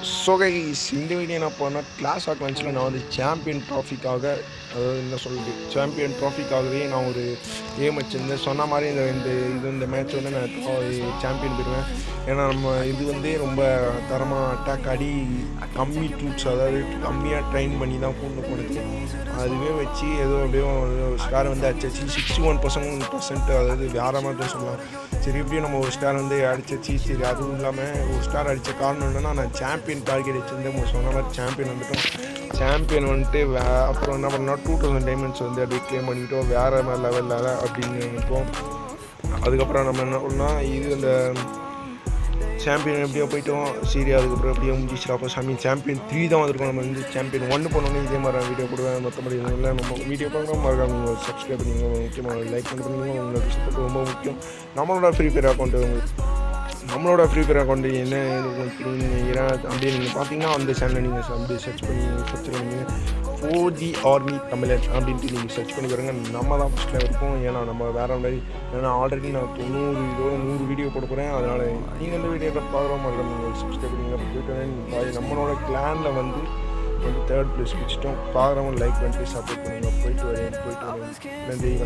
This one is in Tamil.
ஸோ கைஸ் இந்த வீடியோ என்ன பண்ணால் கிளாஸ் ஆஃப் கிளான்ஸில் நான் வந்து சாம்பியன் ட்ராஃபிக்காக அதாவது என்ன சொல்கிறது சாம்பியன் ட்ராஃபிக்காகவே நான் ஒரு ஏம் வச்சுருந்தேன். சொன்ன மாதிரி இந்த மேட்ச் வந்து நான் சாம்பியன் போயிடுவேன். ஏன்னா நம்ம இது வந்து ரொம்ப தரமாக அட்டாக் ஆடி கம்மி ட்ரூப்ஸ் அதாவது கம்மியாக ட்ரெயின் பண்ணி தான் கொண்டு போனது. அதுவே வச்சு ஏதோ அப்படியே ஸ்டார் வந்து அடிச்சாச்சு 61% அதாவது வேறு மாதிரி தான் சொல்லலாம். சரி எப்படியும் நம்ம ஒரு ஸ்டார் வந்து அடிச்சாச்சு. சரி அதுவும் இல்லாமல் ஒரு ஸ்டார் அடித்த காரணம் என்னென்னா நான் சாம்பியன் டார்கெட் வச்சுருந்தேன். சொன்ன மாதிரி சாம்பியன் வந்துட்டோம். சாம்பியன் வந்துட்டு அப்புறம் என்ன பண்ணோம் 2000 டைமண்ட்ஸ் வந்து அப்படியே க்ளைம் பண்ணிக்கிட்டோம். வேறு மாதிரி லெவலில் அப்படின்னு நினைப்போம். அதுக்கப்புறம் நம்ம என்ன பண்ணோம் இது அந்த சாம்பியன் எப்படியோ போயிட்டோம். சரி அதுக்கப்புறம் எப்படியோ முடிச்சு அப்போ சாம்பியன் 3 தான் வந்திருக்கோம். நம்ம வந்து சாம்பியன் 1 பண்ணோன்னே இதே மாதிரி வீடியோ போடுவேன். மற்றபடி இல்லை நம்ம வீடியோ பார்க்கலாம் மறக்காம சப்ஸ்கிரைப் பண்ணிங்க, முக்கியமாக லைக் பண்ணுறீங்க. உங்களோட சப்போர்ட் ரொம்ப முக்கியம். நம்மளோட ஃப்ரீ ஃபயர் அக்கௌண்ட்டு என்ன நினைக்கிறேன் அப்படியே நீங்கள் பார்த்தீங்கன்னா அந்த சேனலை நீங்கள் அப்படியே சர்ச் பண்ணிங்க 4G ஆர்மி தமிழன் அப்படின்ட்டு நீங்கள் சர்ச் பண்ணி பாருங்க. நம்ம தான் ஃபஸ்ட்டில் இருப்போம். ஏன்னா நம்ம வேறு மாதிரி ஏன்னா ஆல்ரெடி நான் 100 வீடியோ போட போகிறேன். அதனால் நீங்கள் இந்த வீடியோவை பார்க்குற மாதிரி நீங்கள் சப்ஸ்கிரைப் பண்ணிங்க. போயிட்டு நம்மளோட கிளானில் வந்து 3rd ப்ளேஸ் பிடிச்சிட்டோம். பார்க்குறவங்க லைக் பண்ணிட்டு சப்போர்ட் பண்ணுங்கள். போயிட்டு வரேன் நன்றி.